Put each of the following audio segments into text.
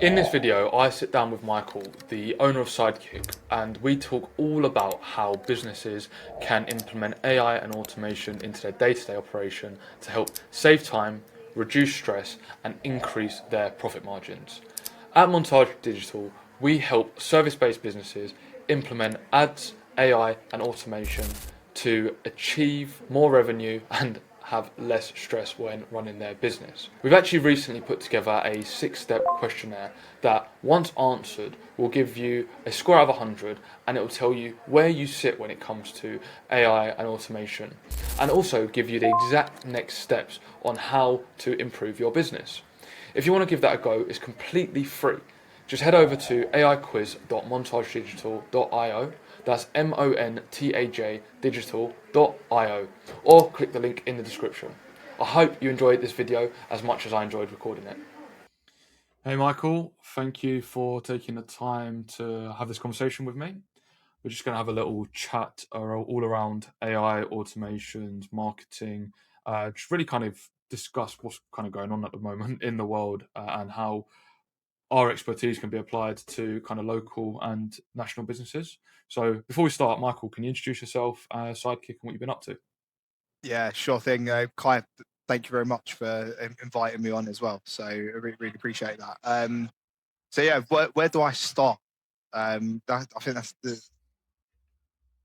In this video, I sit down with Michael, the owner of Sidekick, and we talk all about how businesses can implement AI and automation into their day-to-day operation to help save time, reduce stress, and increase their profit margins. At Montaj Digital, we help service-based businesses implement ads, AI, and automation to achieve more revenue and have less stress when running their business. We've actually recently put together a 6-step questionnaire that, once answered, will give you a score out of 100, and it will tell you where you sit when it comes to AI and automation, and also give you the exact next steps on how to improve your business. If you want to give that a go, it's completely free. Just head over to aiquiz.montagedigital.io, that's MONTAJ digital.io, or click the link in the description. I hope you enjoyed this video as much as I enjoyed recording it. Hey Michael, thank you for taking the time to have this conversation with me. We're just going to have a little chat all around AI, automations, marketing, just really kind of discuss what's kind of going on at the moment in the world and how our expertise can be applied to kind of local and national businesses. So before we start, Michael, can you introduce yourself, Sidekick, and what you've been up to? Yeah, sure thing. Kai, thank you very much for inviting me on as well. So I really appreciate that. So yeah, where do I start? I think that's the.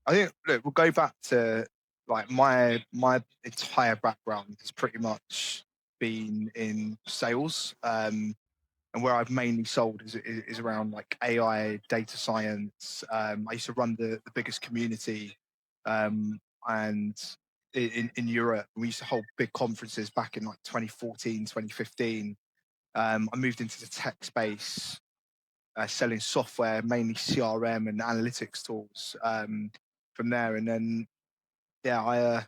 I think look, we'll go back to like my entire background has pretty much been in sales, and where I've mainly sold is around like AI, data science. I used to run the biggest community, and in Europe. We used to hold big conferences back in like 2014, 2015. I moved into the tech space, selling software, mainly CRM and analytics tools from there. And then, yeah,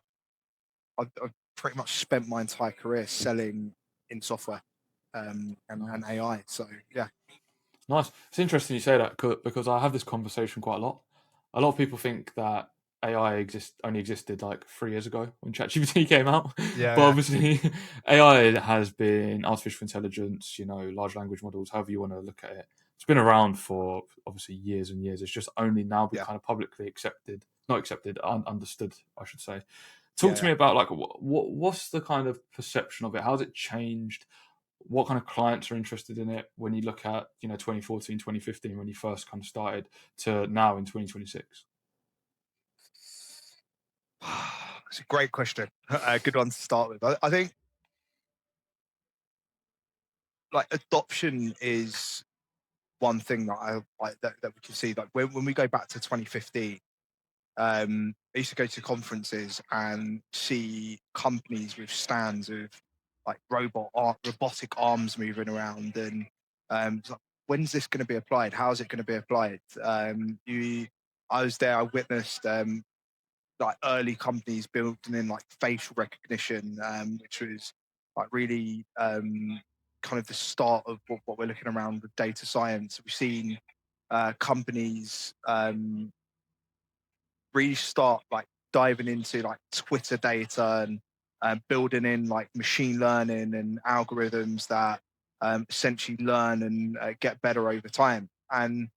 I've pretty much spent my entire career selling in software and Nice. AI. So, yeah. Nice. It's interesting you say that because I have this conversation quite a lot. A lot of people think that only existed like 3 years ago when ChatGPT came out, but Yeah, obviously AI has been artificial intelligence, large language models, however you want to look at it. It's been around for obviously years and years. It's just only now been yeah, kind of publicly accepted, not accepted, understood, I should say. Talk yeah, to yeah. me about like what's the kind of perception of it? How's it changed? What kind of clients are interested in it when you look at 2014, 2015, when you first kind of started, to now in 2026? It's a great question. A good one to start with. I think like adoption is one thing that I like that we can see. Like when we go back to 2015, I used to go to conferences and see companies with stands of like robotic arms moving around, and it's like, when's this going to be applied? How's it going to be applied? I was there. I witnessed like early companies building in like facial recognition, which was like really kind of the start of what we're looking around with data science. We've seen companies really start like diving into like Twitter data and building in like machine learning and algorithms that essentially learn and get better over time. And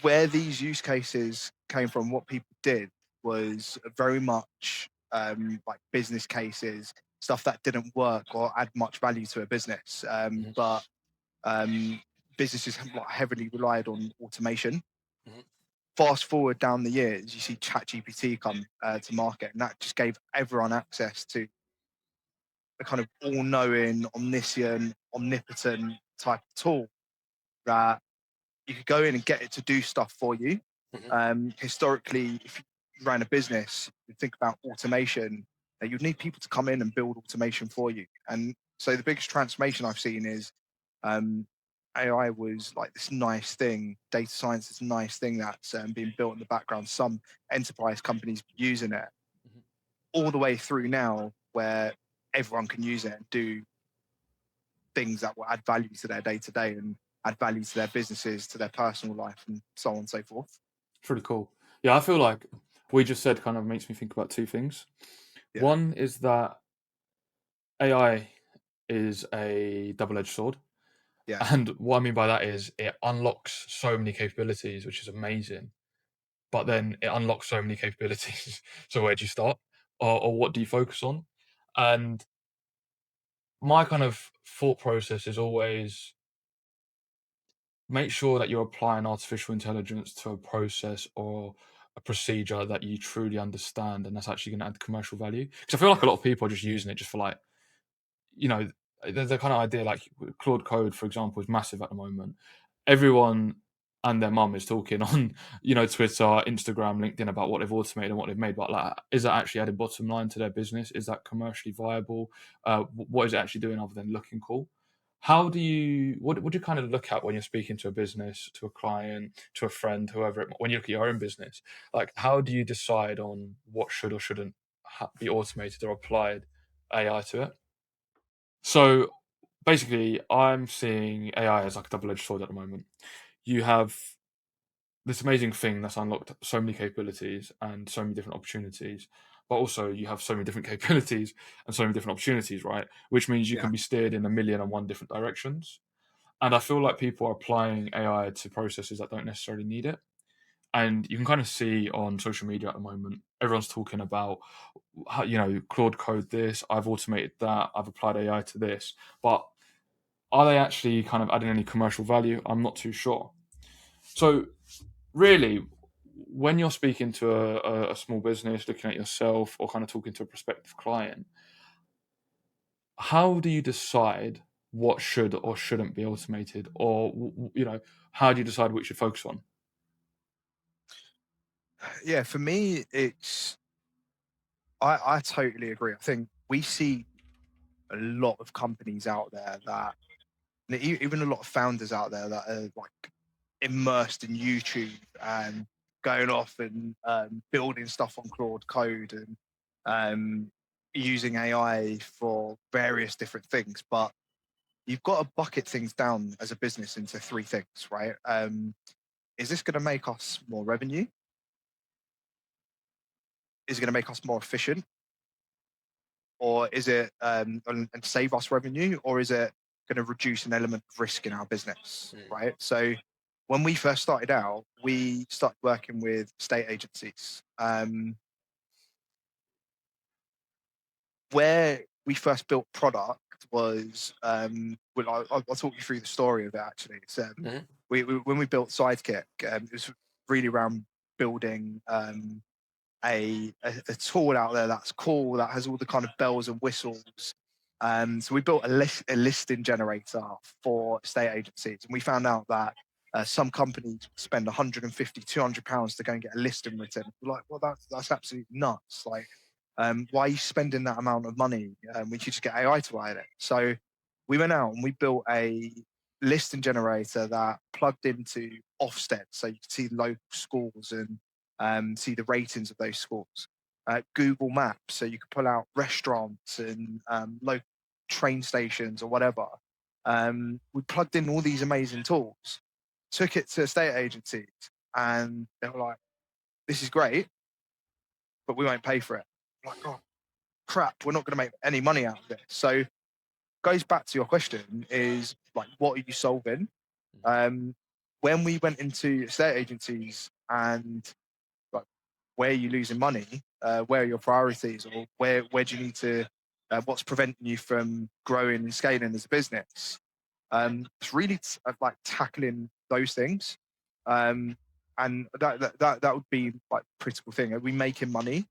where these use cases came from, what people did was very much like business cases, stuff that didn't work or add much value to a business. Mhm, But um, businesses heavily relied on automation. mhm. Fast forward down the years, you see ChatGPT come to market, and that just gave everyone access to a kind of all-knowing, omniscient, omnipotent type of tool that you could go in and get it to do stuff for you. Mhm. Historically, if you ran a business, you think about automation, you'd need people to come in and build automation for you. And so the biggest transformation I've seen is um, AI was like this nice thing, data science is a nice thing that's being built in the background. Some enterprise companies using it Mhm. all the way through now where everyone can use it and do things that will add value to their day to day and add value to their businesses, to their personal life, and so on and so forth. It's really cool. Yeah, I feel like we just said kind of makes me think about two things. Yeah. One is that AI is a double-edged sword. Yeah. And what I mean by that is it unlocks so many capabilities, which is amazing. But then it unlocks so many capabilities. So where do you start? Or what do you focus on? And my kind of thought process is always make sure that you're applying artificial intelligence to a process or a procedure that you truly understand and that's actually going to add commercial value. Because I feel like a Yeah. lot of people are just using it just for like, you know, there's a kind of idea like Claude Code, for example, is massive at the moment. Everyone and their mum is talking on, Twitter, Instagram, LinkedIn about what they've automated and what they've made. But like, is that actually added bottom line to their business? Is that commercially viable? What is it actually doing other than looking cool? What would you kind of look at when you're speaking to a business, to a client, to a friend, whoever, when you look at your own business? Like, how do you decide on what should or shouldn't be automated or applied AI to it? So basically, I'm seeing AI as like a double edged sword at the moment. You have this amazing thing that's unlocked so many capabilities and so many different opportunities, but also you have so many different capabilities and so many different opportunities, right? Which means you Yeah. can be steered in a million and one different directions. And I feel like people are applying AI to processes that don't necessarily need it. And you can kind of see on social media at the moment, everyone's talking about, how, Claude Code this, I've automated that, I've applied AI to this. But are they actually kind of adding any commercial value? I'm not too sure. So, really, when you're speaking to a small business, looking at yourself, or kind of talking to a prospective client, how do you decide what should or shouldn't be automated, or how do you decide what you should focus on? Yeah. For me, I totally agree. I think we see a lot of companies out there that, even a lot of founders out there that are like immersed in YouTube and going off and building stuff on Claude Code and using AI for various different things. But you've got to bucket things down as a business into three things, right? Is this going to make us more revenue? Is it going to make us more efficient? Or is it and save us revenue? Or is it going to reduce an element of risk in our business, Mm. right? So when we first started out, we started working with state agencies. Where we first built product was, well, I'll talk you through the story of it actually. It's, Mhm. when we built Sidekick, it was really around building a tool out there that's cool, that has all the kind of bells and whistles. So we built a listing generator for estate agencies, and we found out that some companies spend 150, £200 to go and get a listing written. We're like, well, that's absolutely nuts. Like, why are you spending that amount of money? We could just get AI to write it. So we went out and we built a listing generator that plugged into Ofsted, so you could see local schools and see the ratings of those schools. Google Maps, so you could pull out restaurants and local train stations or whatever. We plugged in all these amazing tools, took it to estate agencies, and they were like, "This is great, but we won't pay for it." I'm like, oh crap, we're not going to make any money out of this. So goes back to your question: is like, what are you solving? Um, when we went into estate agencies and like, where are you losing money? Where are your priorities, or where do you need to? What's preventing you from growing and scaling as a business? It's really like tackling those things, um, and that would be like critical thing. Are we making money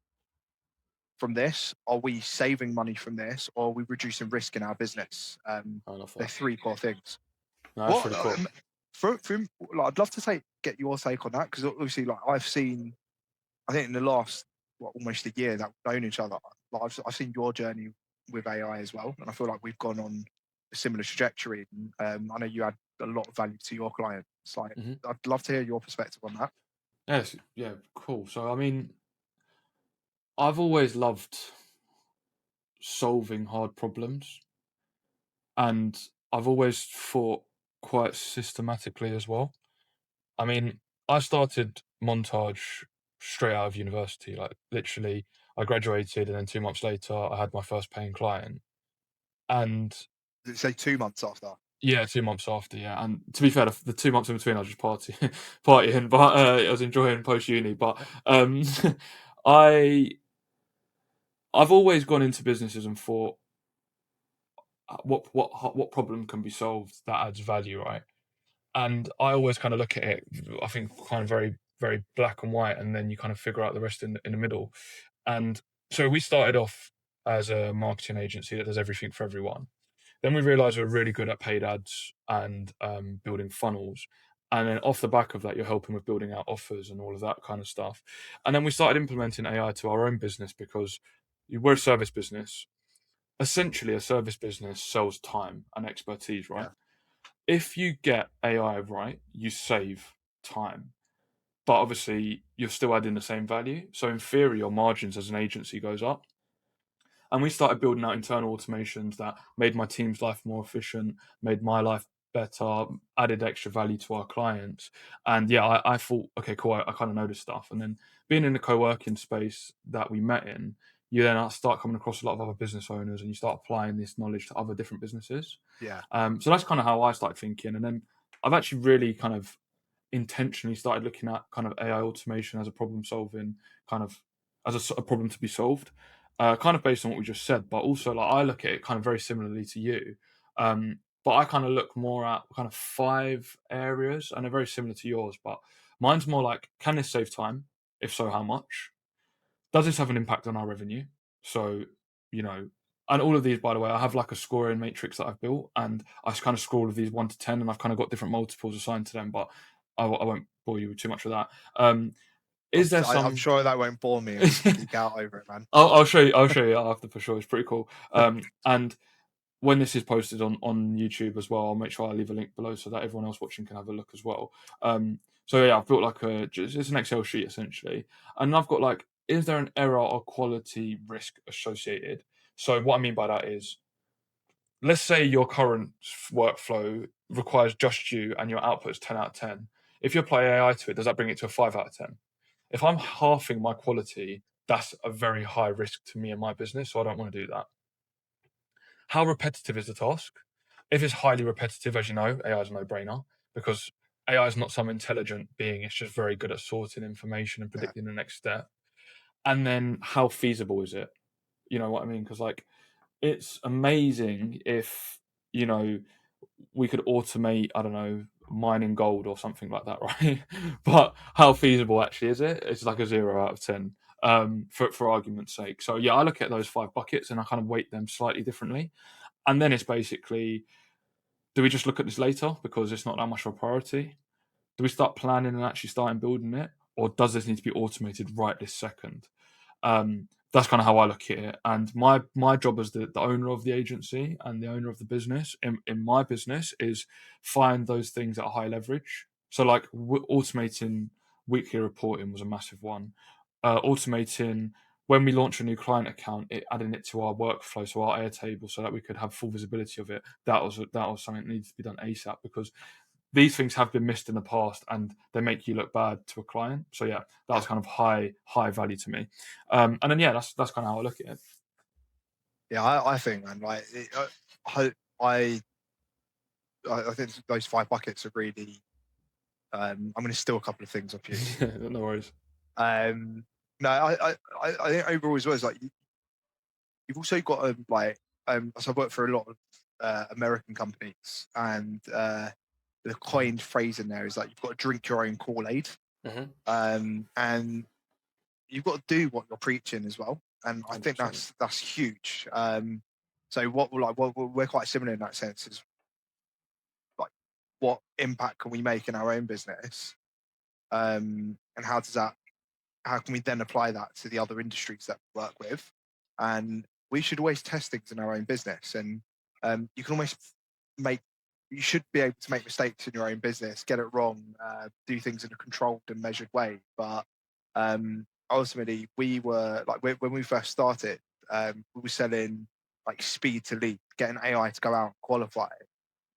from this? Are we saving money from this? Or are we reducing risk in our business? I love They're that. three core things. No, that's What really cool. like, I'd love to get your take on that, because obviously, like, I've seen, I think in the last almost a year that we've known each other, like, I've seen your journey with AI as well, and I feel like we've gone on a similar trajectory. And, I know you add a lot of value to your clients. Like, Hmm. I'd love to hear your perspective on that. Yes, yeah, cool. So, I mean, I've always loved solving hard problems, and I've always thought quite systematically as well. I mean, I started Montage straight out of university. Like, literally, I graduated, and then 2 months later, I had my first paying client. And Did it say 2 months after? Yeah, 2 months after, yeah. And to be fair, the 2 months in between, I was just partying, but I was enjoying post uni. But um, I I've always gone into businesses and thought, what problem can be solved that adds value, right? And I always kind of look at it, I think, kind of very very black and white, and then you kind of figure out the rest in the middle. And so we started off as a marketing agency that does everything for everyone. Then we realized we're really good at paid ads and building funnels. And then off the back of that, you're helping with building out offers and all of that kind of stuff. And then we started implementing AI to our own business because we're a service business. Essentially, a service business sells time and expertise, right? Yeah, If you get AI right, you save time. But obviously, you're still adding the same value. So in theory, your margins as an agency goes up. And we started building out internal automations that made my team's life more efficient, made my life better, added extra value to our clients. And yeah, I thought, okay, cool, I kind of know this stuff. And then being in the co-working space that we met in, you then start coming across a lot of other business owners and you start applying this knowledge to other different businesses. yeah, So that's kind of how I started thinking. And then I've actually really kind of intentionally started looking at kind of AI automation as a problem solving kind of as a problem to be solved, kind of based on what we just said. But also, like I look at it kind of very similarly to you, but I kind of look more at kind of 5 areas, and they're very similar to yours. But mine's more like, can this save time? If so, how much? Does this have an impact on our revenue? So, you know, and all of these, by the way, I have like a scoring matrix that I've built, and I kind of score all of these 1 to 10, and I've kind of got different multiples assigned to them, but I won't bore you with too much of that. Is there I'm some? sure that won't bore me, and we can geek out over it, man. I'll show you. I'll show you after for sure. It's pretty cool. And when this is posted on YouTube as well, I'll make sure I leave a link below so that everyone else watching can have a look as well. So yeah, I've built like it's an Excel sheet essentially, and I've got like, is there an error or quality risk associated? So what I mean by that is, let's say your current workflow requires just you and your output is 10 out of 10. If you apply AI to it, does that bring it to a 5 out of 10? If I'm halving my quality, that's a very high risk to me and my business, so I don't want to do that. How repetitive is the task? If it's highly repetitive, as you know, AI is a no-brainer because AI is not some intelligent being. It's just very good at sorting information and Yeah, predicting the next step. And then how feasible is it? You know what I mean? Because like, it's amazing if, you know, we could automate, I don't know, mining gold or something like that, right? But how feasible actually is it? It's like a 0 out of 10, for argument's sake. So yeah, I look at those 5 buckets and I kind of weight them slightly differently. And then it's basically, do we just look at this later because it's not that much of a priority? Do we start planning and actually starting building it? Or does this need to be automated right this second? That's kind of how I look at it. And my job as the owner of the agency and the owner of the business in my business is find those things at a high leverage. So like automating weekly reporting was a massive one. Automating when we launch a new client account, adding it to our workflow, so our Airtable, so that we could have full visibility of it. That was something that needs to be done ASAP because these things have been missed in the past and they make you look bad to a client. So yeah, that yeah, was kind of high value to me. And then yeah, that's kind of how I look at it. yeah. I think, man, like, I, I, I think those 5 buckets are really. I'm going to steal a couple of things off you. No worries. Um, no, I think overall as well is like you've also got to like. So I work for a lot of American companies, and the coined phrase in there is like you've got to drink your own Kool-Aid, Mhm. and you've got to do what you're preaching as well. And I think 100%. that's huge. So what we're quite similar in that sense is like what impact can we make in our own business, and how can we then apply that to the other industries that we work with? And we should always test things in our own business. And you can almost make, you should be able to make mistakes in your own business, get it wrong, do things in a controlled and measured way. But ultimately, we were like, when we first started, we were selling like speed to lead, getting AI to go out and qualify.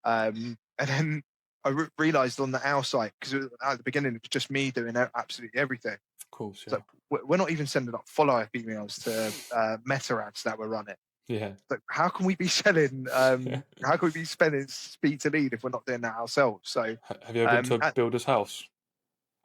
And then I realized on the our site, because at the beginning it was just me doing absolutely everything. Of course, yeah. So we're not even sending up follow-up emails to meta ads that we're running. Yeah. Like, how can we be selling? How can we be spending speed to lead if we're not doing that ourselves? So, Have you ever been to a at builder's house?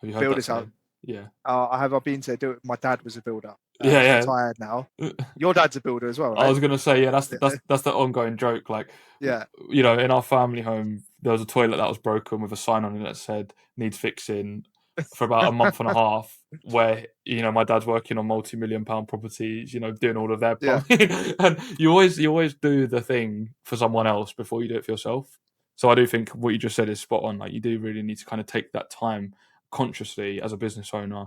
Have you heard that builders out. saying? Yeah. I've been to do it. My dad was a builder. He's Yeah, retired now. yeah. Your dad's a builder as well, I right? was gonna say, yeah, that's Yeah. that's the ongoing joke. Like, Yeah. you know, in our family home, there was a toilet that was broken with a sign on it that said "needs fixing" for about a month and a half. Where you know my dad's working on multi-million-pound properties, you know, doing all of their Yeah. plumbing, and you always do the thing for someone else before you do it for yourself. So I do think what you just said is spot on. Like, you do really need to kind of take that time consciously as a business owner,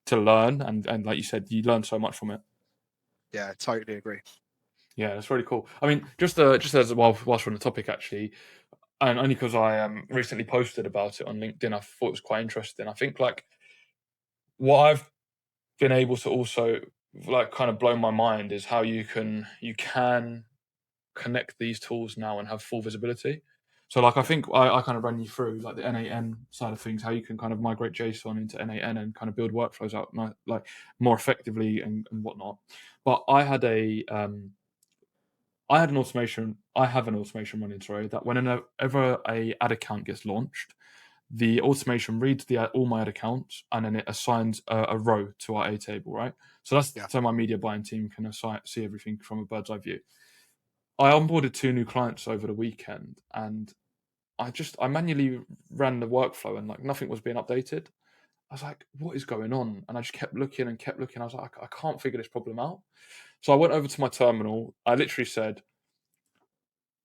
to learn, and like you said, you learn so much from it. Yeah. Totally agree. Yeah, it's really cool. I mean, just as whilst we're on the topic, actually, and only because I recently posted about it on LinkedIn, I thought it was quite interesting. I think like what I've been able to also like kind of blow my mind is how you can connect these tools now and have full visibility. So like I Yeah. think I kind of ran you through like the N8N side of things, how you can kind of migrate JSON into N8N and kind of build workflows out like more effectively and whatnot. But I had an automation. I have an automation running, sorry, that whenever a ad account gets launched, the automation reads all my ad accounts and then it assigns a row to our A table, right? So that's Yeah. so my media buying team can see everything from a bird's eye view. I onboarded 2 new clients over the weekend, and I manually ran the workflow, and like nothing was being updated. I was like, "What is going on?" And I just kept looking and kept looking. I was like, "I can't figure this problem out." So I went over to my terminal. I literally said,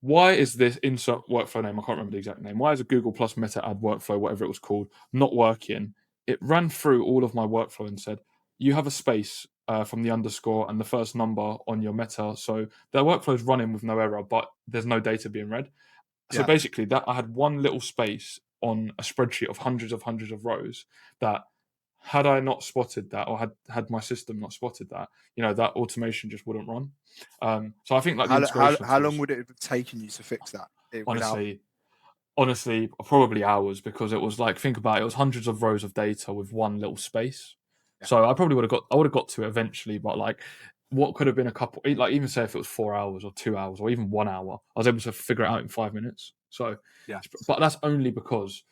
why is this insert workflow name? I can't remember the exact name. Why is a Google Plus meta ad workflow, whatever it was called, not working? It ran through all of my workflow and said, you have a space from the underscore and the first number on your meta. So the workflow is running with no error, but there's no data being read. So Yeah. basically, that I had one little space on a spreadsheet of hundreds of rows that had I not spotted that, or had my system not spotted that, you know, that automation just wouldn't run. So I think like the integration of How long tools, would it have taken you to fix that without? honestly, honestly, probably hours, because it was like, think about it, it was hundreds of rows of data with one little space. Yeah. So I would have got to it eventually, but like what could have been a couple, like even say if it was 4 hours or 2 hours or even 1 hour, I was able to figure it out in 5 minutes. So, Yeah. but that's only because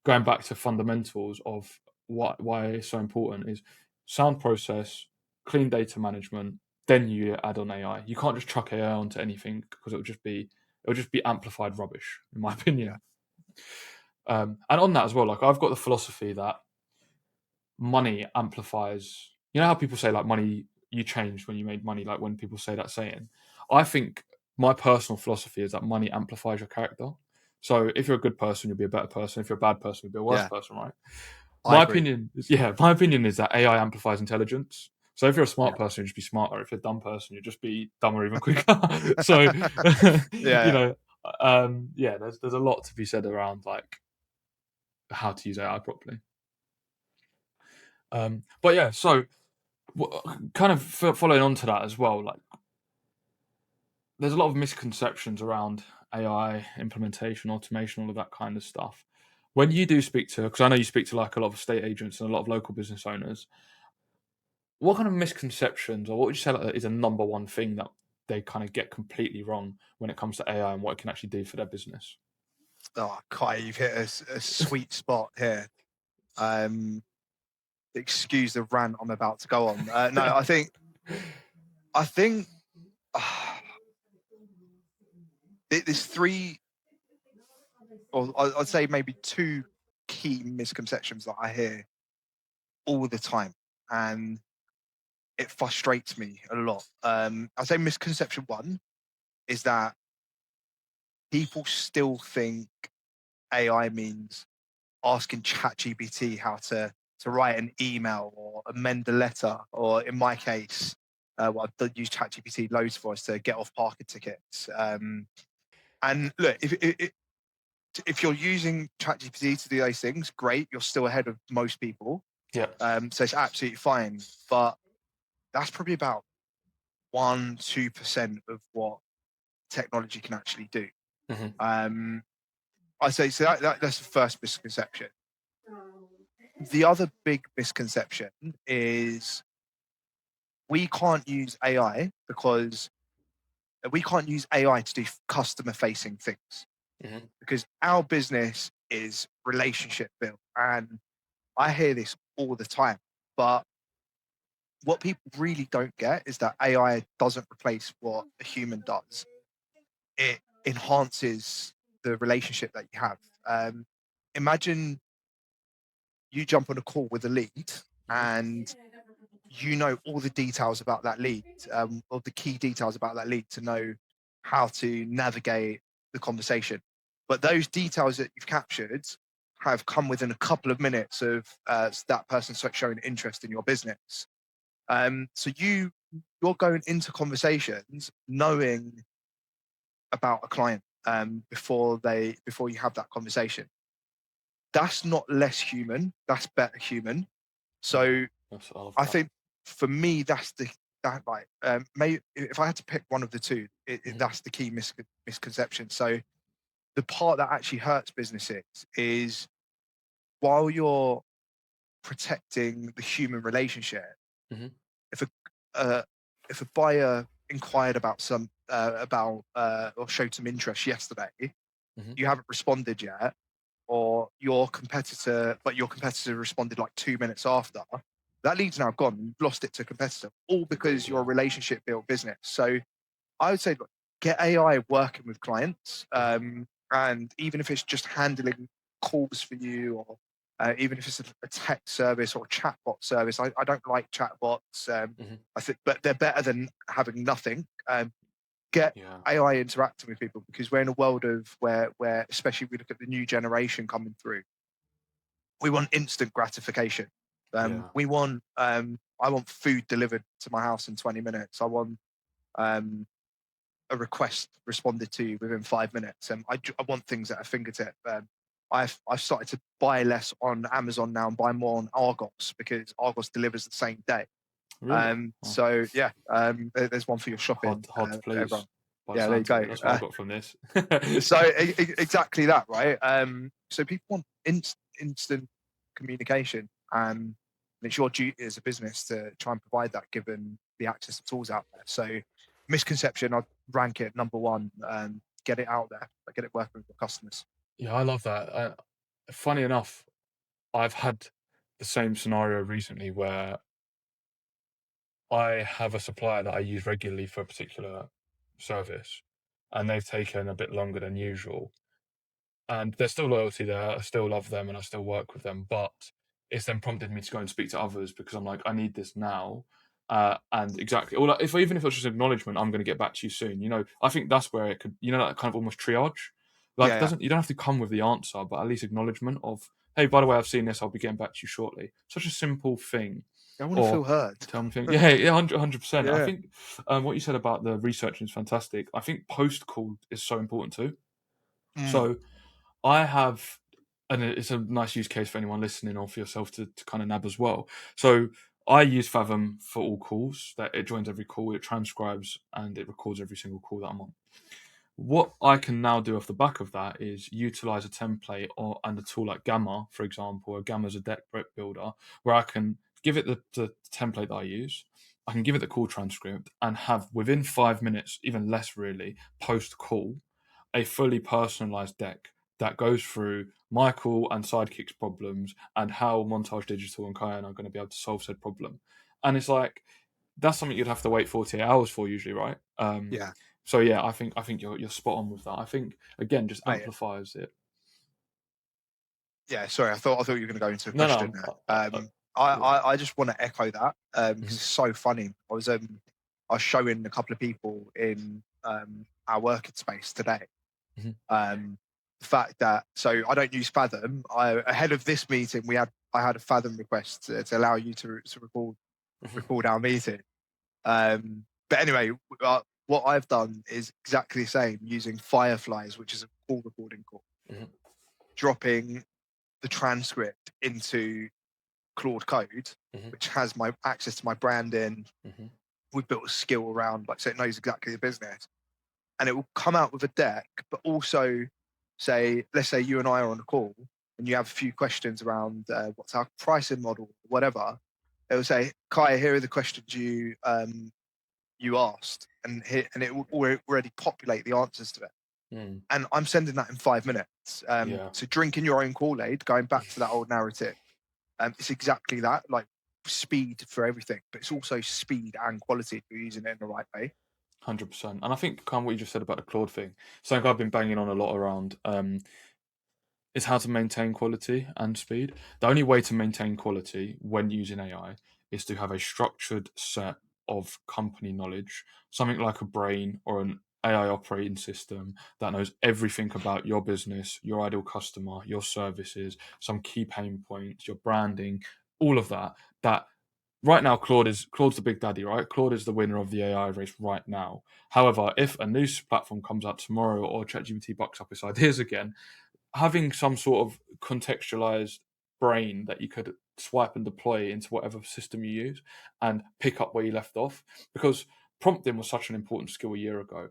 going back to fundamentals of why it's so important is sound process, clean data management, then you add on AI. You can't just chuck AI onto anything because it would just be amplified rubbish, in my Yeah. opinion. And on that as well, like I've got the philosophy that money amplifies. You know how people say like money, you changed when you made money. Like when people say that saying, I think my personal philosophy is that money amplifies your character. So if you're a good person, you'll be a better person. If you're a bad person, you'll be a worse Yeah. person, right? I agree. My opinion is that AI amplifies intelligence. So if you're a smart Yeah. person, you just be smarter. If you're a dumb person, you just be dumber even quicker. So you Yeah. know, yeah, there's a lot to be said around like how to use AI properly. But yeah, so kind of following on to that as well, like there's a lot of misconceptions around AI implementation, automation, all of that kind of stuff. When you do speak to, because I know you speak to like a lot of estate agents and a lot of local business owners, what kind of misconceptions, or what would you say like, is a number one thing that they kind of get completely wrong when it comes to AI and what it can actually do for their business? Oh, Kai, you've hit a sweet spot here. Um, excuse the rant I'm about to go on. No, I think there's three, or I'd say maybe two key misconceptions that I hear all the time, and it frustrates me a lot. I'd say misconception one is that people still think AI means asking ChatGPT how to write an email or amend a letter, or in my case, what I've used ChatGPT loads for is to get off parking tickets. And look, if you're using ChatGPT to do those things, great, you're still ahead of most people. Yeah. So it's absolutely fine. But that's probably about 1-2% of what technology can actually do. Hmm. Um, I say so that's the first misconception. The other big misconception is we can't use AI because we can't use AI to do customer facing things Hmm. because our business is relationship built. And I hear this all the time, but what people really don't get is that AI doesn't replace what a human does. It enhances the relationship that you have. Um, Imagine you jump on a call with a lead and you know all the details about that lead, or the key details about that lead to know how to navigate the conversation. But those details that you've captured have come within a couple of minutes of that person showing interest in your business. So you're going into conversations knowing about a client before you have that conversation. That's not less human. That's better human. Yeah, So I love I that. think for me, that's the that like may if I had to pick one of the two, Hmm. that's the key misconception. So the part that actually hurts businesses is while you're protecting the human relationship. Hmm. If a uh, if a buyer inquired about or showed some interest yesterday, Hmm. you haven't responded yet, or your competitor responded like 2 minutes after, that lead's now gone. You've lost it to a competitor, all because you're a Yeah. relationship built business. So I would say, look, get AI working with clients, Hmm. and even if it's just handling calls for you, or even if it's a text service or a chatbot service. I don't like chatbots. Hmm. I think, but they're better than having nothing. Get Yeah. AI interacting with people because we're in a world of where especially we look at the new generation coming through. We want instant gratification. Yeah. I want food delivered to my house in 20 minutes. I want um, a request responded to within 5 minutes. I want things at a fingertip. I've started to buy less on Amazon now and buy more on Argos because Argos delivers the same day. Really? Oh, So yeah, there's one for your shopping, hard to everyone. please by the Yeah, there you sounds of go. it. That's what I got from this. So exactly that, right? So people want instant communication, and it's your duty as a business to try and provide that, given the access to tools out there. So misconception, I'd rank it number one. Get it out there, like, get it working with your customers. Yeah, I love that. Funny enough, I've had the same scenario recently where I have a supplier that I use regularly for a particular service, and they've taken a bit longer than usual. And there's still loyalty there. I still love them and I still work with them, but it's then prompted me to go and speak to others because I'm like, I need this now. And exactly, or like, if even if it's just acknowledgement, I'm going to get back to you soon. I think that's where it could, that kind of almost triage. Like, Yeah, it yeah. doesn't you don't have to come with the answer, but at least acknowledgement of, hey, by the way, I've seen this. I'll be getting back to you shortly. Such a simple thing, I want to or feel heard. tell me things. Yeah, yeah, 100%. I Yeah. think what you said about the researching is fantastic. I think post call is so important too. Mm, So I have, and it's a nice use case for anyone listening or for yourself to kind of nab as well. So I use Fathom for all calls. That it joins every call, it transcribes, and it records every single call that I'm on. What I can now do off the back of that is utilize a template and a tool like Gamma, for example. Gamma is a deck builder where I can give it the template that I use. I can give it the call transcript and have within 5 minutes, even less really, post call, a fully personalized deck that goes through Michael and Sidekick's problems and how Montage Digital and Kaiyan are going to be able to solve said problem. And it's like that's something you'd have to wait 48 hours for usually, right? yeah, So yeah, I think you're spot on with that. I think again just mate. amplifies it. Yeah, sorry. I thought you were going to go into a No, question no, there. yeah. I just want to echo that because Hmm. it's so funny. I was showing a couple of people in our working space today. Hmm. The fact that I don't use Fathom. Ahead of this meeting, I had a Fathom request to allow you to Hmm. record our meeting. But anyway, what I've done is exactly the same using Fireflies, which is a call recording call, Hmm. dropping the transcript into Claude Code, Hmm. which has my access to my branding. Hmm. We've built a skill around, so it knows exactly the business, and it will come out with a deck. But also, let's say you and I are on a call, and you have a few questions around what's our pricing model, whatever. It will say, "Kai, here are the questions you asked, and it will already populate the answers to it. Mm, And I'm sending that in 5 minutes. yeah, So drinking your own Kool-Aid, going back to that old narrative, it's exactly that. Like speed for everything, but it's also speed and quality if you're using it in the right way. 100%. And I think kind of what you just said about the Claude thing, something I've been banging on a lot around. Is how to maintain quality and speed. The only way to maintain quality when using AI is to have a structured set of company knowledge, something like a brain or an AI operating system that knows everything about your business, your ideal customer, your services, some key pain points, your branding, all of that. That right now Claude's the big daddy, right? Claude is the winner of the AI race right now. However, if a new platform comes out tomorrow or ChatGPT bucks up its ideas again, having some sort of contextualized brain that you could swipe and deploy into whatever system you use and pick up where you left off, because prompting was such an important skill a year ago.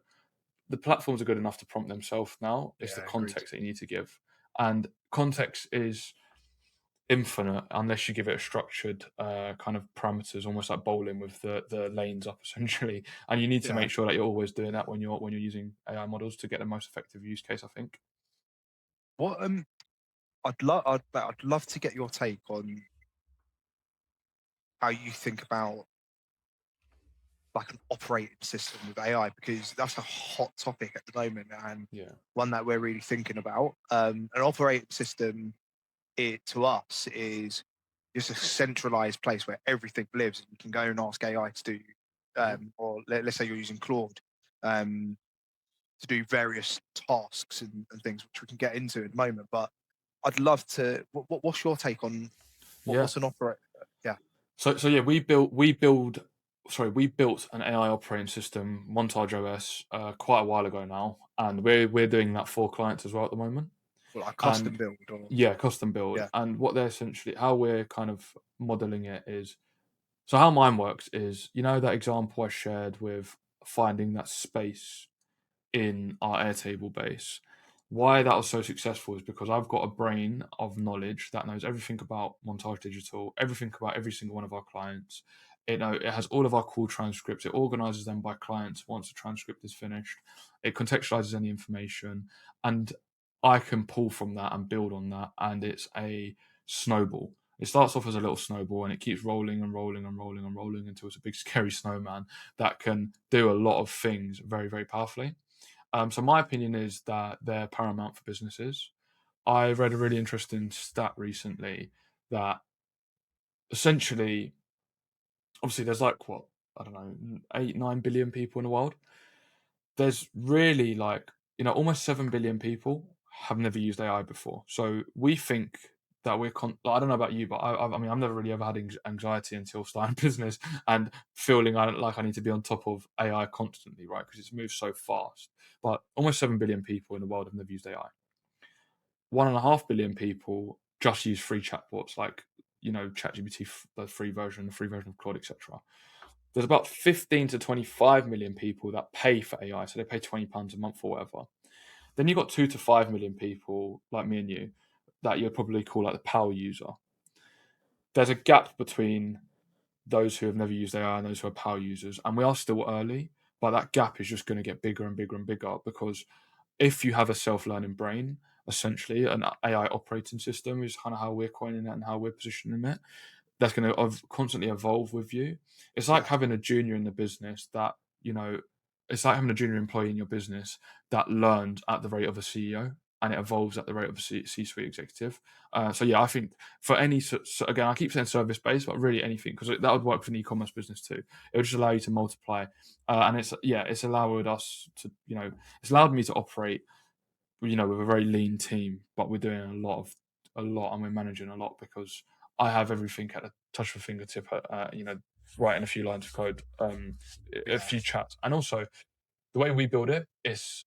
The platforms are good enough to prompt themselves now. It's the Yeah, agreed. context that you need to give, and context is infinite unless you give it a structured kind of parameters, almost like bowling with the lanes up essentially. And you need to Yeah. make sure that you're always doing that when you're using AI models to get the most effective use case, I think. What I'd love to get your take on how you think about like an operating system with AI, because that's a hot topic at the moment and Yeah. one that we're really thinking about. An operating system, it to us is just a centralized place where everything lives, and you can go and ask AI to do, Mhm. or let's say you're using Claude um, to do various tasks and things, which we can get into in a moment. But I'd love to. What's your take on Yeah. what's an operator? Yeah, So yeah, we built an AI operating system, Montage OS, quite a while ago now, and we're doing that for clients as well at the moment. well, like custom And build or yeah, custom build. yeah, And what they're essentially how we're kind of modeling it is, so how mine works is, that example I shared with finding that space in our Airtable base. Why that was so successful is because I've got a brain of knowledge that knows everything about Montage Digital, everything about every single one of our clients. It has all of our call transcripts. It organizes them by clients once the transcript is finished. It contextualizes any information, and I can pull from that and build on that. And it's a snowball. It starts off as a little snowball and it keeps rolling and rolling and rolling and rolling until it's a big scary snowman that can do a lot of things very, very powerfully. So my opinion is that they're paramount for businesses. I read a really interesting stat recently that essentially, obviously, there's like what, I don't know, 8, 9 billion people in the world. There's really like, almost 7 billion people have never used AI before. So we think that like, I don't know about you, but I mean, I've never really ever had anxiety until starting business and feeling like I need to be on top of AI constantly, right? Because it's moved so fast. But almost 7 billion people in the world have never used AI. 1.5 billion people just use free chatbots like, ChatGPT, the free version of Claude, etc. There's about 15 to 25 million people that pay for AI, so they pay £20 a month or whatever. Then you've got 2 to 5 million people like me and you that you'd probably call like the power user. There's a gap between those who have never used AI and those who are power users, and we are still early, but that gap is just going to get bigger and bigger and bigger because if you have a self-learning brain, essentially an AI operating system is kind of how we're coining it and how we're positioning it, that's going to constantly evolve with you. It's like yeah, having a junior in the business that, you know, it's like having a junior employee in your business that learns at the rate of a CEO and it evolves at the rate of a C-suite executive. So yeah, I think for any, so again, I keep saying service based, but really anything, because that would work for an e-commerce business too. It would just allow you to multiply, and it's allowed us to, it's allowed me to operate, with a very lean team, but we're doing a lot, and we're managing a lot because I have everything at the touch of a fingertip. Writing a few lines of code, a yeah, few chats, and also the way we build it is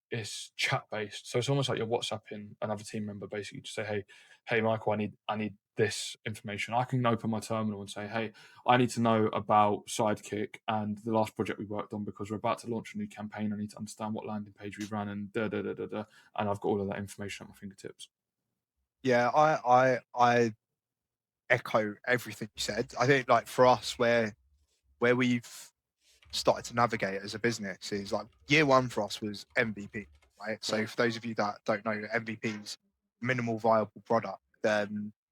chat based. So it's almost like you're WhatsApping another team member basically to say, hey, Michael, I need this information. I can open my terminal and say, hey, I need to know about Sidekick and the last project we worked on because we're about to launch a new campaign. I need to understand what landing page we ran and da da da da da. And I've got all of that information at my fingertips. yeah. I echo everything you said. I think like for us, where we've started to navigate as a business is like year one for us was MVP, right? So Mhm. for those of you that don't know, MVP's minimal viable product.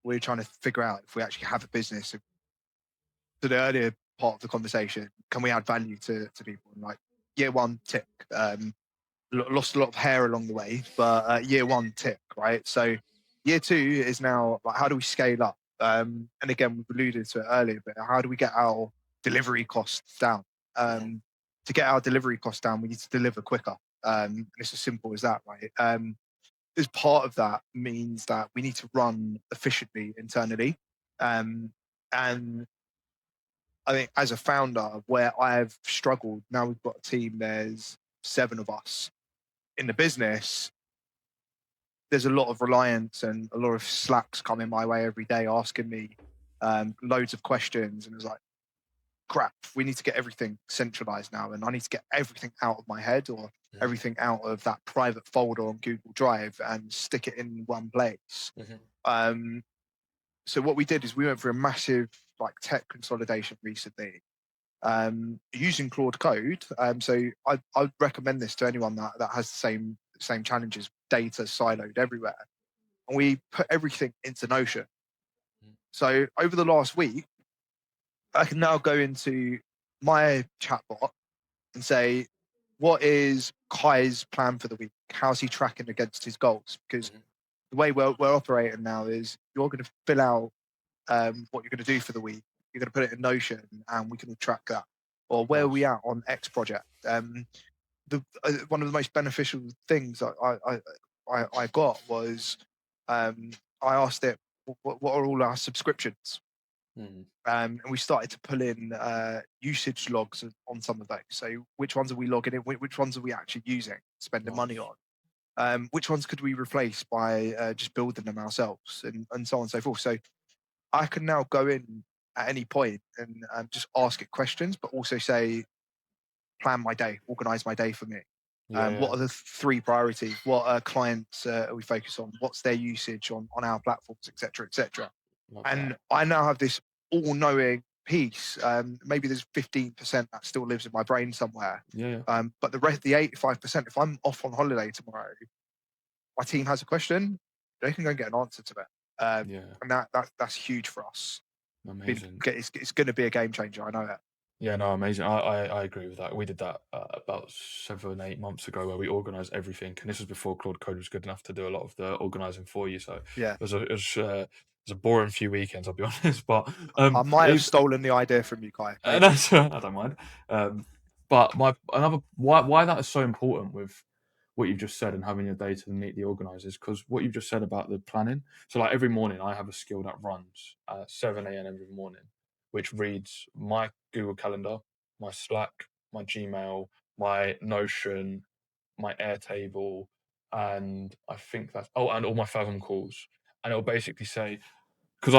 We're trying to figure out if we actually have a business. To the earlier part of the conversation, can we add value to people? And like year one tick, lost a lot of hair along the way, but year one tick, right? So year two is now like, how do we scale up? And again, we've alluded to it earlier, but how do we get our delivery costs down? Mhm. To get our delivery costs down, we need to deliver quicker. And it's as simple as that, right? As part of that means that we need to run efficiently internally. Um, and I think as a founder, where I've struggled, now we've got a team, there's 7 of us in the business. There's a lot of reliance and a lot of slacks coming my way every day asking me loads of questions. And it's like, crap, we need to get everything centralized now. And I need to get everything out of my head or Mhm. everything out of that private folder on Google Drive and stick it in one place. Mhm. Um, so what we did is we went for a massive like tech consolidation recently using Claude Code. So I'd recommend this to anyone that has the same challenges, data siloed everywhere. And we put everything into Notion. Mhm. So over the last week, I can now go into my chatbot and say, what is Kai's plan for the week? How's he tracking against his goals? Because Mhm. the way we're operating now is you're going to fill out what you're going to do for the week. You're going to put it in Notion, and we can track that. Or where are we Nice. at on X project? One of the most beneficial things I got was um, I asked it, what are all our subscriptions? Mhm. And we started to pull in usage logs on some of those. So which ones are we logging in? Which ones are we actually using, spending money Nice. on? Which ones could we replace by just building them ourselves, and so on and so forth. So I can now go in at any point and just ask it questions, but also say, plan my day, organize my day for me. Yeah. What Yeah. are the 3 priorities? What clients are we focused on? What's their usage on our platforms, etc., etc. Love that. And I now have this all-knowing piece. Maybe there's 15% that still lives in my brain somewhere, Yeah. Yeah. but the rest, the 85%, if I'm off on holiday tomorrow, my team has a question, they can go and get an answer to it. Yeah. And that's huge for us. Amazing. It's going to be a game changer. I know that. Yeah, no, amazing. I agree with that. We did that about 7, 8 months ago, where we organised everything, and this was before Claude Code was good enough to do a lot of the organising for you. So Yeah, it was a boring few weekends, I'll be honest. But I might have it's stolen the idea from you, Kai. Maybe. that's I don't mind. But my another why that is so important with what you've just said and having your data neatly organised is because what you've just said about the planning. So like every morning, I have a skill that runs at 7 a.m. every morning, which reads my Google Calendar, my Slack, my Gmail, my Notion, my Airtable, and I think that's and all my Fathom calls. And it'll basically say, because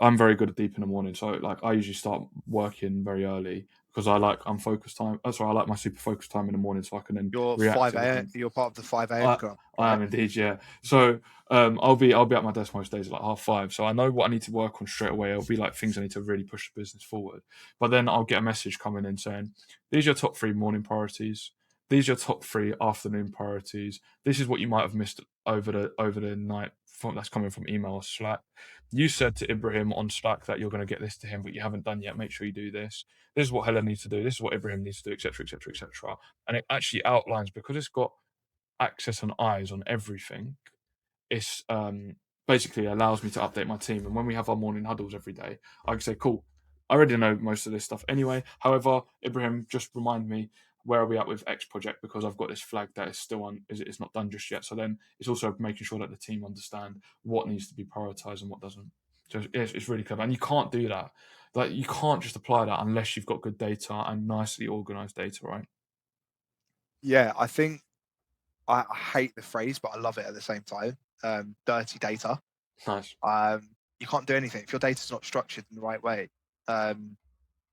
I'm very good at deep in the morning. So like I usually start working very early because I'm focused time. That's why I like my super focused time in the morning, so I can then You're react five to a. everything. You're part of the 5 a.m. I club, I right? am indeed, yeah. So I'll be at my desk most days at like 5:30. So I know what I need to work on straight away. It'll be like things I need to really push the business forward. But then I'll get a message coming in saying, these are your top 3 morning priorities. These are your top 3 afternoon priorities. This is what you might have missed over the night that's coming from email or Slack. You said to Ibrahim on Slack that you're going to get this to him, but you haven't done yet. Make sure you do this. This is what Helen needs to do. This is what Ibrahim needs to do, etc., etc., etc. And it actually outlines, because it's got access and eyes on everything. It's basically allows me to update my team. And when we have our morning huddles every day, I can say, cool, I already know most of this stuff anyway. However, Ibrahim, just remind me, where are we at with X project, because I've got this flag that is still on, it's not done just yet. So then it's also making sure that the team understand what needs to be prioritized and what doesn't. So it's really clever. And you can't do that. Like you can't just apply that unless you've got good data and nicely organized data, right? Yeah, I think I hate the phrase, but I love it at the same time. Dirty data. Nice. You can't do anything if your data's not structured in the right way. Um,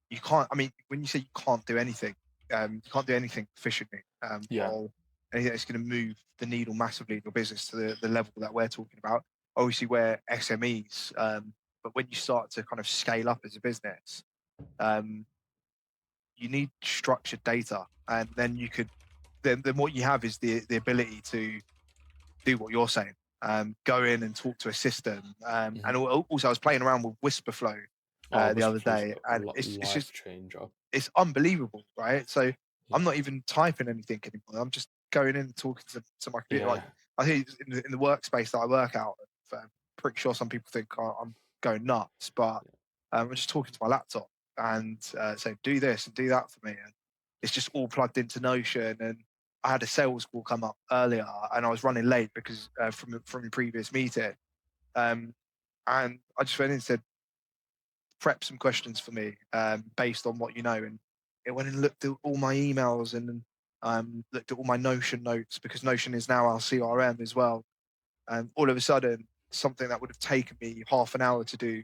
you can't. I mean, when you say you can't do anything, you can't do anything efficiently, Yeah. or anything that's going to move the needle massively in your business to the level that we're talking about. Obviously, we're SMEs, but when you start to kind of scale up as a business, um, you need structured data, and then you could then what you have is the ability to do what you're saying. Go in and talk to a system. Hmm. And also, I was playing around with Whisperflow Oh, the other Whisperflow's day, and it's life just changer. it's unbelievable, right? So Yeah. I'm not even typing anything anymore. I'm just going in and talking to my computer. Like Yeah. I think in the workspace that I work out of, pretty sure some people think I'm going nuts, but I'm just talking to my laptop and saying, do this and do that for me. And it's just all plugged into Notion. And I had a sales call come up earlier and I was running late because from a previous meeting. Um, and I just went in and said, prep some questions for me based on what you know. And it went and looked at all my emails and looked at all my Notion notes because Notion is now our CRM as well. And all of a sudden, something that would have taken me half an hour to do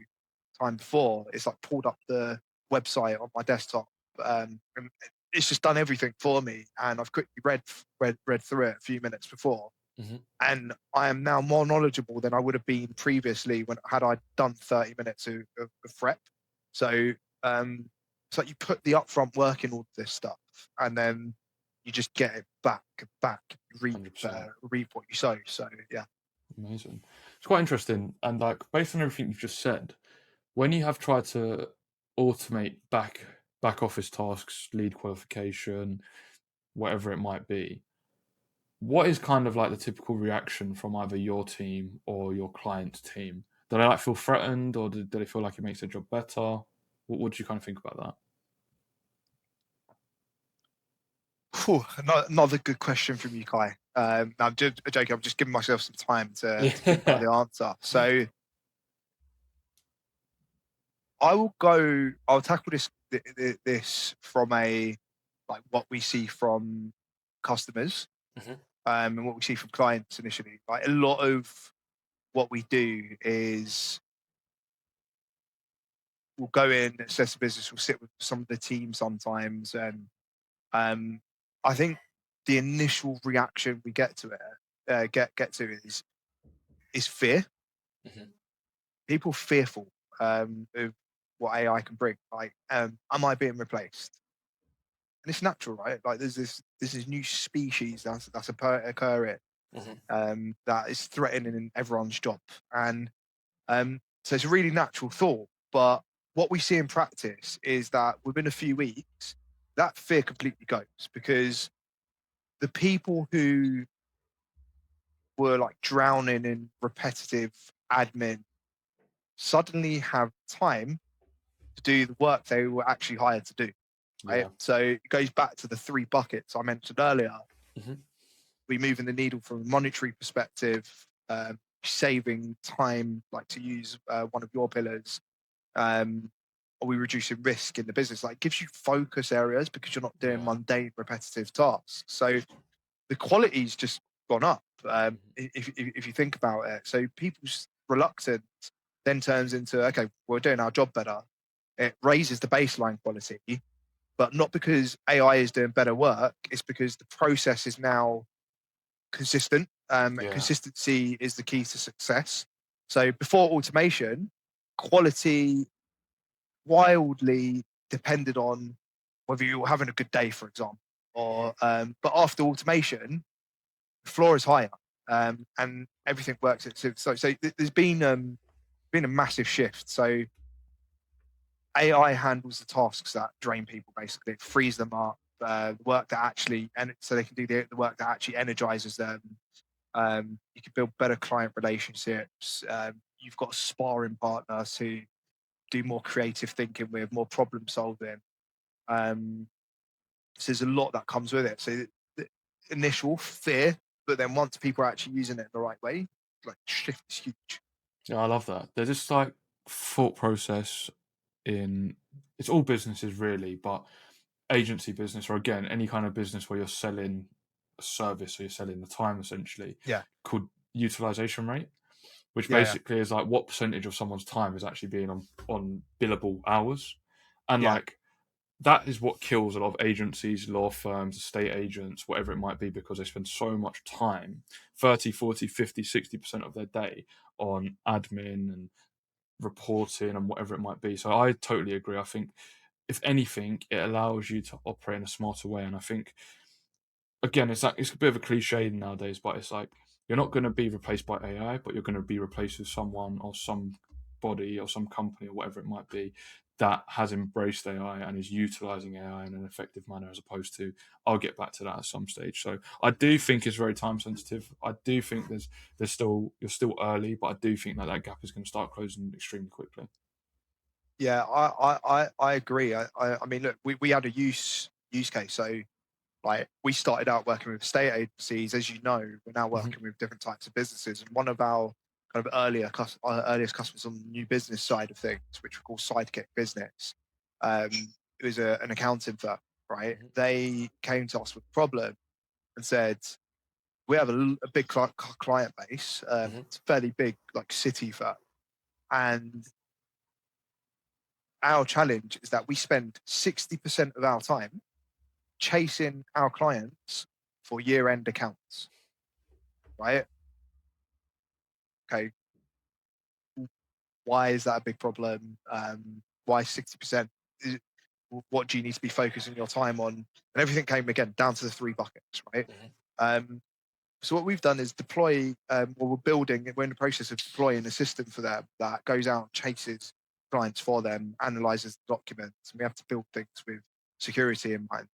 time before, it's like pulled up the website on my desktop. And it's just done everything for me. And I've quickly read through it a few minutes before. Hmm. And I am now more knowledgeable than I would have been previously when had I done 30 minutes of prep. So it's like you put the upfront work in all this stuff, and then you just get it back, reap 100%. reap what you sow. So yeah. Amazing. It's quite interesting. And like based on everything you've just said, when you have tried to automate back office tasks, lead qualification, whatever it might be, what is kind of like the typical reaction from either your team or your client's team? Do they like feel threatened, or do they feel like it makes their job better? What do you kind of think about Phew, another good question from you, Kai. I'm just joking. I'm just giving myself some time to think about that? the answer. So I will go. I'll tackle this from a like what we see from customers Mhm. and what we see from clients initially. Like a lot of what we do is we'll go in, assess the business, we'll sit with some of the team sometimes, and um, I think the initial reaction we get to it, get to is fear. Mhm. People fearful of what AI can bring. Like, am I being replaced? And it's natural, right? Like, there's this new species that's occurring Mhm. that is threatening everyone's job, and so it's a really natural thought. But what we see in practice is that within a few weeks, that fear completely goes because the people who were like drowning in repetitive admin suddenly have time to do the work they were actually hired to do. Right. Yeah. So it goes back to the three buckets I mentioned earlier. Mhm. We moving the needle from a monetary perspective, saving time, like to use one of your pillars, are we reducing risk in the business? Like, it gives you focus areas because you're not doing Yeah. mundane, repetitive tasks. So the quality's just gone up. Mhm. If you think about it, so people's reluctance then turns into okay, we're doing our job better. It raises the baseline quality, but not because AI is doing better work. It's because the process is now consistent. And Yeah. consistency is the key to success. So before automation, quality wildly depended on whether you were having a good day, for example, or but after automation, the floor is higher and everything works. So there's been a massive shift. So AI handles the tasks that drain people. Basically, it frees them up. Work that actually, and so they can do the work that actually energizes them. You can build better client relationships. You've got sparring partners who do more creative thinking with, more problem solving. Um, so there's a lot that comes with it. So the initial fear, but then once people are actually using it the right way, like shift is huge. Yeah, I love that. There's this like thought process in it's all businesses really, but agency business or again any kind of business where you're selling a service or you're selling the time essentially Yeah, called utilization rate, which yeah, basically is like what percentage of someone's time is actually being on billable hours. And yeah, like that is what kills a lot of agencies, law firms, estate agents, whatever it might be, because they spend so much time 30, 40, 50, 60% of their day on admin and reporting and whatever it might be. So I totally agree. I think if anything, it allows you to operate in a smarter way. And I think, again, it's like, it's a bit of a cliche nowadays, but it's like you're not going to be replaced by AI, but you're going to be replaced with someone or somebody or some company or whatever it might be that has embraced AI and is utilizing AI in an effective manner, as opposed to, I'll get back to that at some stage. So I do think it's very time sensitive. I do think there's still, you're still early, but I do think that that gap is going to start closing extremely quickly. Yeah, I agree. I mean, look, we had a use case. So like we started out working with estate agencies, as you know, we're now Hmm. working with different types of businesses. And one of our kind of earliest customers on the new business side of things, which we call Sidekick Business, um, it was an accounting firm, right? Hmm. They came to us with a problem and said, we have a big client base, Hmm. it's a fairly big like city firm, and our challenge is that we spend 60% of our time chasing our clients for year-end accounts, right? Okay, why is that a big problem? Why 60%? What do you need to be focusing your time on? And everything came again down to the three buckets, right? Hmm. Um, so what we've done is deploy, or we're in the process of deploying a system for them that goes out and chases clients for them, analyzes the documents, and we have to build things with security in mind.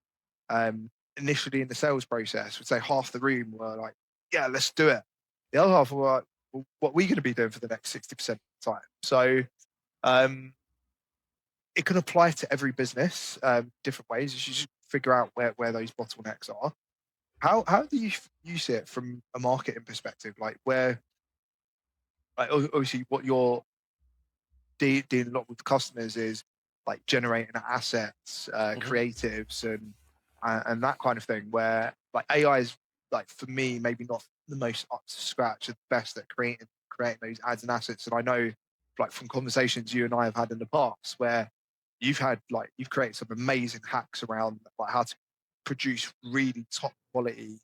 Initially in the sales process, we'd say half the room were like, yeah, let's do it. The other half were like, well, what are we going to be doing for the next 60% of the time? So um, it can apply to every business different ways. You should figure out where those bottlenecks are. How do you see it from a marketing perspective? Like where, like obviously, what you're dealing a lot with customers is like generating assets, Hmm. creatives, and that kind of thing. Where like AI is like for me maybe not the most up to scratch, the best at creating those ads and assets. And I know like from conversations you and I have had in the past where you've created some amazing hacks around like how to produce really top quality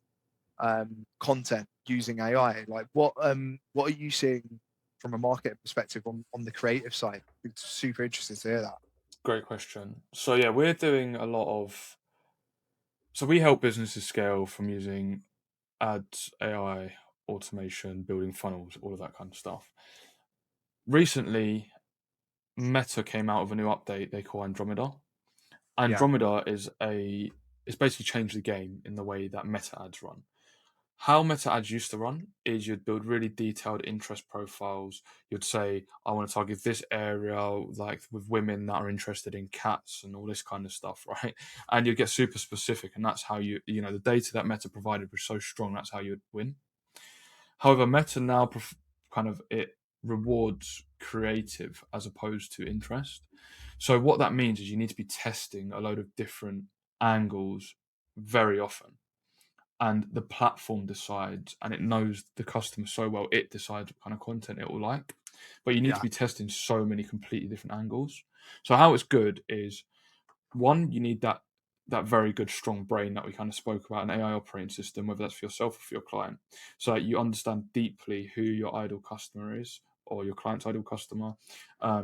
content using AI. Like what are you seeing from a market perspective on the creative side? It's super interesting to hear that. Great question. So yeah, we're doing a lot of, so we help businesses scale from using ads, AI, automation, building funnels, all of that kind of stuff. Recently, Meta came out with a new update they call Andromeda. Yeah, Andromeda it's basically changed the game in the way that Meta ads run. How Meta ads used to run is you'd build really detailed interest profiles. You'd say, I want to target this area, like with women that are interested in cats and all this kind of stuff, right? And you'd get super specific, and that's how the data that Meta provided was so strong, that's how you'd win. However, Meta now kind of it rewards creative as opposed to interest. So what that means is you need to be testing a load of different angles very often, and the platform decides, and it knows the customer so well, it decides what kind of content it will like. But you need to yeah, be testing so many completely different angles. So how it's good is, one, you need that very good strong brain that we kind of spoke about, an AI operating system, whether that's for yourself or for your client, so that you understand deeply who your ideal customer is, or your client's ideal customer.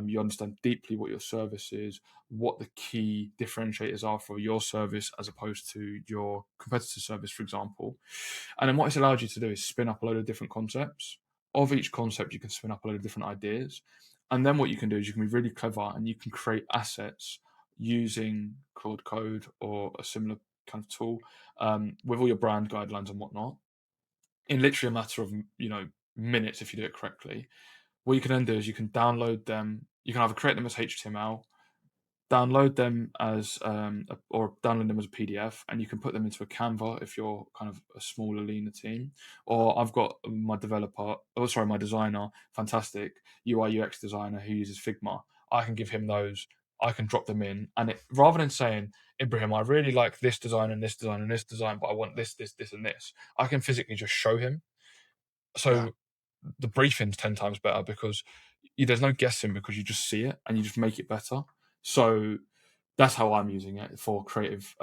You understand deeply what your service is, what the key differentiators are for your service as opposed to your competitor's service, for example. And then what it's allowed you to do is spin up a load of different concepts. Of each concept, you can spin up a load of different ideas. And then what you can do is you can be really clever and you can create assets using Claude Code or a similar kind of tool, with all your brand guidelines and whatnot, in literally a matter of minutes if you do it correctly. What you can then do is you can download them. You can either create them as HTML, download them as or download them as a PDF, and you can put them into a Canva if you're kind of a smaller, leaner team. Or I've got my designer, fantastic UI UX designer who uses Figma. I can give him those. I can drop them in, and rather than saying, Ibrahim, I really like this design and this design and this design, but I want this, and this, I can physically just show him. yeah, So the briefing's 10 times better because there's no guessing, because you just see it and you just make it better. So that's how I'm using it for creative.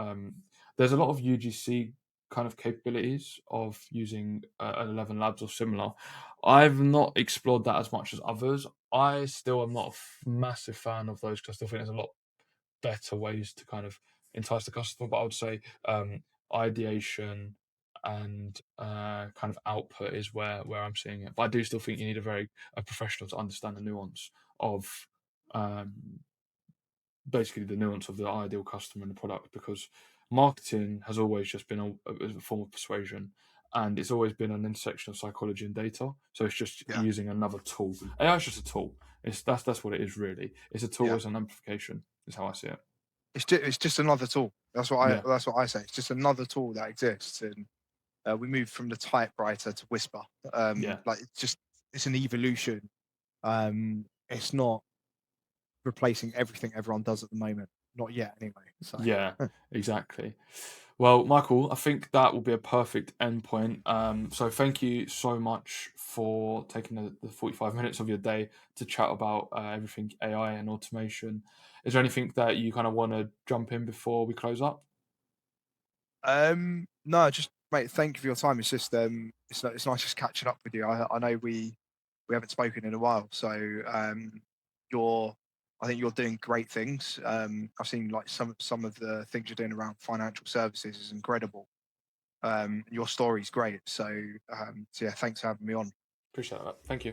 There's a lot of UGC kind of capabilities of using 11 Labs or similar. I've not explored that as much as others. I still am not a massive fan of those because I still think there's a lot better ways to kind of entice the customer. But I would say ideation and kind of output is where I'm seeing it. But I do still think you need a professional to understand the nuance of um, basically the nuance of the ideal customer and the product, because marketing has always just been a form of persuasion, and it's always been an intersection of psychology and data. So it's just Yeah, using another tool. AI is just a tool. That's what it is really. It's a tool yeah. as an amplification. Is how I see it. It's just another tool. Yeah, That's what I say. It's just another tool that exists, and we moved from the typewriter to Whisper. yeah. Like it's an evolution. It's not replacing everything everyone does at the moment. Not yet, anyway. So Yeah, exactly. Well, Michael, I think that will be a perfect endpoint. So thank you so much for taking the 45 minutes of your day to chat about everything AI and automation. Is there anything that you kind of want to jump in before we close up? no, just mate, thank you for your time. It's just it's nice just catching up with you. I know we haven't spoken in a while, so you're I think you're doing great things. I've seen like some of the things you're doing around financial services is incredible. Your story's great. So yeah, thanks for having me on. Appreciate that. Thank you.